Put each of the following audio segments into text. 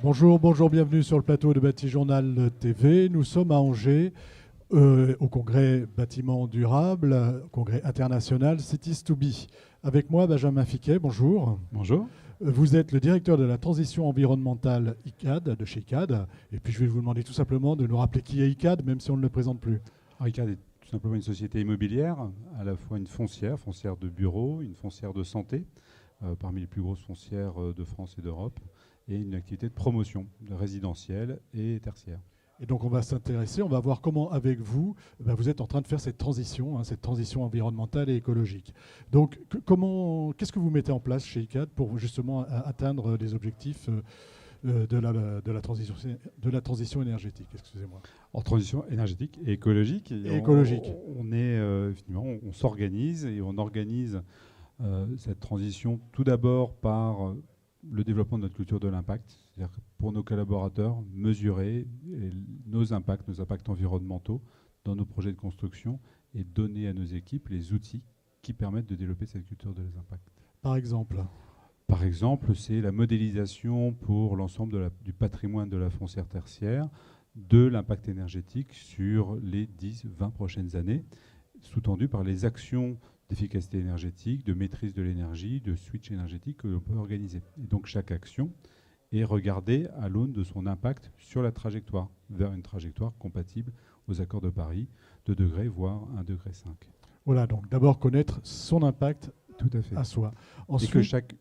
Bonjour, bonjour, bienvenue sur le plateau de Bâti-Journal TV. Nous sommes à Angers, au congrès Bâtiment Durable, congrès international Cities to Be. Avec moi, Benjamin Fiquet, bonjour. Bonjour. Vous êtes le directeur de la transition environnementale ICAD, de chez ICAD. Et puis je vais vous demander tout simplement de nous rappeler qui est ICAD, même si on ne le présente plus. ICAD est tout simplement une société immobilière, à la fois une foncière de bureaux, une foncière de santé, parmi les plus grosses foncières de France et d'Europe, et une activité de promotion résidentielle et tertiaire. Et donc on va s'intéresser, on va voir comment avec vous, vous êtes en train de faire cette transition environnementale et écologique. Donc qu'est-ce que vous mettez en place chez ICAD pour justement atteindre les objectifs de la transition énergétique, excusez-moi. En transition énergétique et écologique. Écologique. On s'organise et on organise cette transition tout d'abord par le développement de notre culture de l'impact, c'est-à-dire que pour nos collaborateurs, mesurer nos impacts environnementaux dans nos projets de construction et donner à nos équipes les outils qui permettent de développer cette culture de l'impact. Par exemple, c'est la modélisation pour l'ensemble du patrimoine de la foncière tertiaire, de l'impact énergétique sur les 10-20 prochaines années, sous-tendu par les actions d'efficacité énergétique, de maîtrise de l'énergie, de switch énergétique que l'on peut organiser. Et donc chaque action est regardée à l'aune de son impact sur la trajectoire, vers une trajectoire compatible aux accords de Paris, 2 degrés, voire 1,5 degré. Voilà, donc d'abord connaître son impact tout à fait. À soi. Ensuite, et que chaque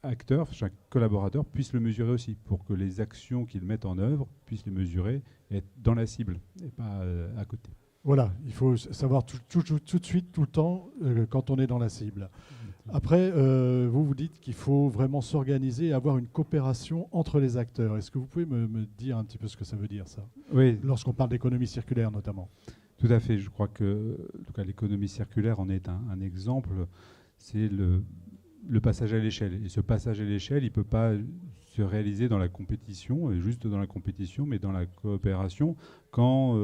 acteur, chaque collaborateur puisse le mesurer aussi, pour que les actions qu'ils mettent en œuvre puissent les mesurer et être dans la cible, et pas à côté. Voilà, il faut savoir tout de suite, tout le temps, quand on est dans la cible. Après, vous dites qu'il faut vraiment s'organiser et avoir une coopération entre les acteurs. Est-ce que vous pouvez me dire un petit peu ce que ça veut dire, ça? Oui. Lorsqu'on parle d'économie circulaire, notamment. Tout à fait. Je crois que en tout cas, l'économie circulaire en est un exemple. C'est le passage à l'échelle. Et ce passage à l'échelle, il ne peut pas se réaliser dans la compétition, juste dans la compétition, mais dans la coopération. Quand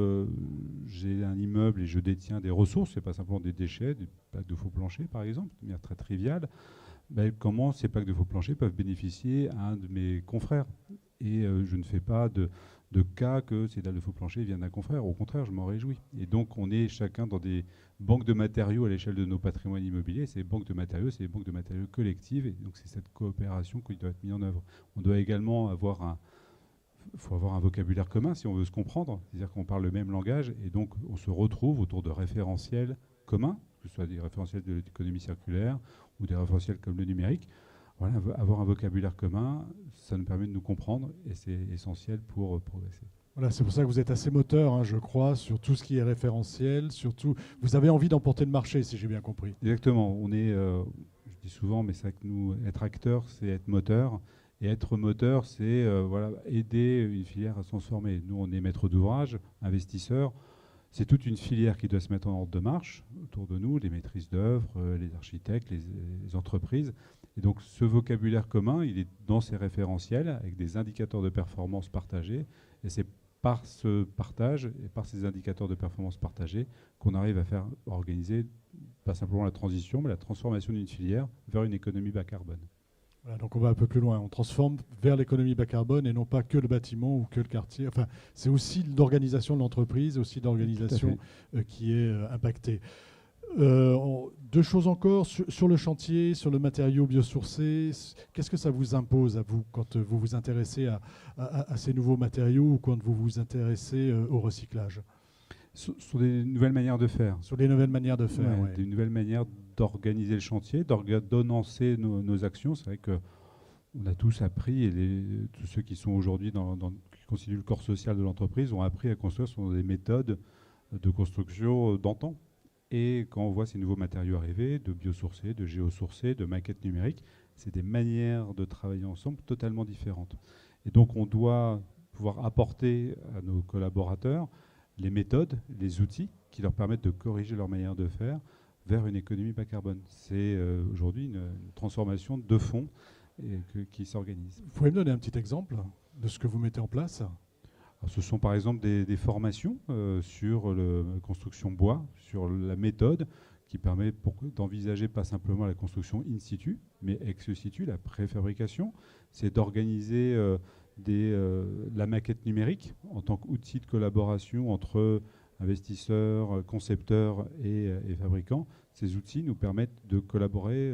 j'ai un immeuble et je détiens des ressources, ce n'est pas simplement des déchets, des plaques de faux plancher par exemple, de manière très triviale, comment ces plaques de faux plancher peuvent bénéficier à un de mes confrères. Et je ne fais pas de cas que ces dalles de faux plancher viennent d'un confrère. Au contraire, je m'en réjouis. Et donc, on est chacun dans des banques de matériaux à l'échelle de nos patrimoines immobiliers. Ces banques de matériaux, c'est des banques de matériaux collectives. Et donc, c'est cette coopération qui doit être mise en œuvre. On doit également avoir un vocabulaire commun si on veut se comprendre. C'est-à-dire qu'on parle le même langage. Et donc, on se retrouve autour de référentiels communs, que ce soit des référentiels de l'économie circulaire ou des référentiels comme le numérique. Voilà, avoir un vocabulaire commun, ça nous permet de nous comprendre et c'est essentiel pour progresser. Voilà, c'est pour ça que vous êtes assez moteur, je crois, sur tout ce qui est référentiel. Surtout, vous avez envie d'emporter le marché, si j'ai bien compris. Exactement. On est, je dis souvent, mais c'est vrai que nous, être acteur, c'est être moteur. Et être moteur, c'est aider une filière à se transformer. Nous, on est maître d'ouvrage, investisseurs. C'est toute une filière qui doit se mettre en ordre de marche autour de nous, les maîtrises d'œuvre, les architectes, les entreprises. Et donc ce vocabulaire commun, il est dans ces référentiels avec des indicateurs de performance partagés. Et c'est par ce partage et par ces indicateurs de performance partagés qu'on arrive à faire organiser pas simplement la transition, mais la transformation d'une filière vers une économie bas carbone. Voilà, donc on va un peu plus loin. On transforme vers l'économie bas carbone et non pas que le bâtiment ou que le quartier. Enfin, c'est aussi l'organisation de l'entreprise, aussi l'organisation qui est impactée. Deux choses encore, sur le chantier, sur le matériau biosourcé, qu'est-ce que ça vous impose à vous quand vous vous intéressez à ces nouveaux matériaux ou quand vous vous intéressez au recyclage? Sur des nouvelles manières de faire. Sur des nouvelles manières de faire, ouais. Des nouvelles manières d'organiser le chantier, d'ordonnancer nos actions. C'est vrai qu'on a tous appris, et tous ceux qui sont aujourd'hui qui constituent le corps social de l'entreprise ont appris à construire sur des méthodes de construction d'antan. Et quand on voit ces nouveaux matériaux arriver, de biosourcés, de géosourcés, de maquettes numériques, c'est des manières de travailler ensemble totalement différentes. Et donc on doit pouvoir apporter à nos collaborateurs les méthodes, les outils qui leur permettent de corriger leur manière de faire vers une économie bas carbone. C'est aujourd'hui une transformation de fond qui s'organise. Vous pouvez me donner un petit exemple de ce que vous mettez en place ? Alors, ce sont par exemple des formations sur la construction bois, sur la méthode qui permet d'envisager pas simplement la construction in situ, mais ex situ, la préfabrication. C'est d'organiser la maquette numérique en tant qu'outil de collaboration entre investisseurs, concepteurs et fabricants. Ces outils nous permettent de collaborer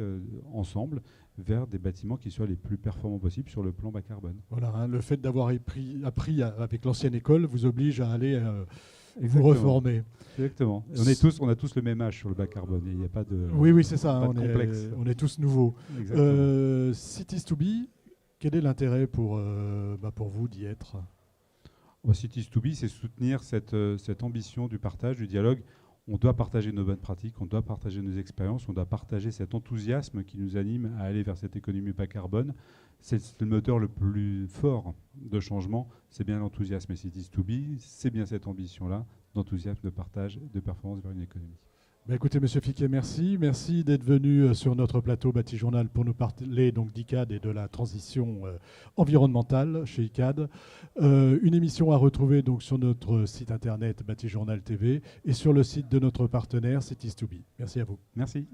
ensemble vers des bâtiments qui soient les plus performants possibles sur le plan bas carbone. Voilà, hein, le fait d'avoir appris avec l'ancienne école vous oblige à aller vous reformer. Exactement. On a tous le même âge sur le bas carbone. Il n'y a pas de Oui, c'est ça. Pas de complexe. On est tous nouveaux. Cities to be, quel est l'intérêt pour vous d'y être? Cities to be, c'est soutenir cette ambition du partage, du dialogue. On doit partager nos bonnes pratiques, on doit partager nos expériences, on doit partager cet enthousiasme qui nous anime à aller vers cette économie bas carbone. C'est le moteur le plus fort de changement, c'est bien l'enthousiasme. Et Cities to be, c'est bien cette ambition-là d'enthousiasme, de partage, de performance vers une économie. Écoutez, Monsieur Fiquet, merci. Merci d'être venu sur notre plateau Batijournal pour nous parler donc d'ICAD et de la transition environnementale chez ICAD. Une émission à retrouver donc sur notre site internet Batijournal TV et sur le site de notre partenaire Cities to be. Merci à vous. Merci.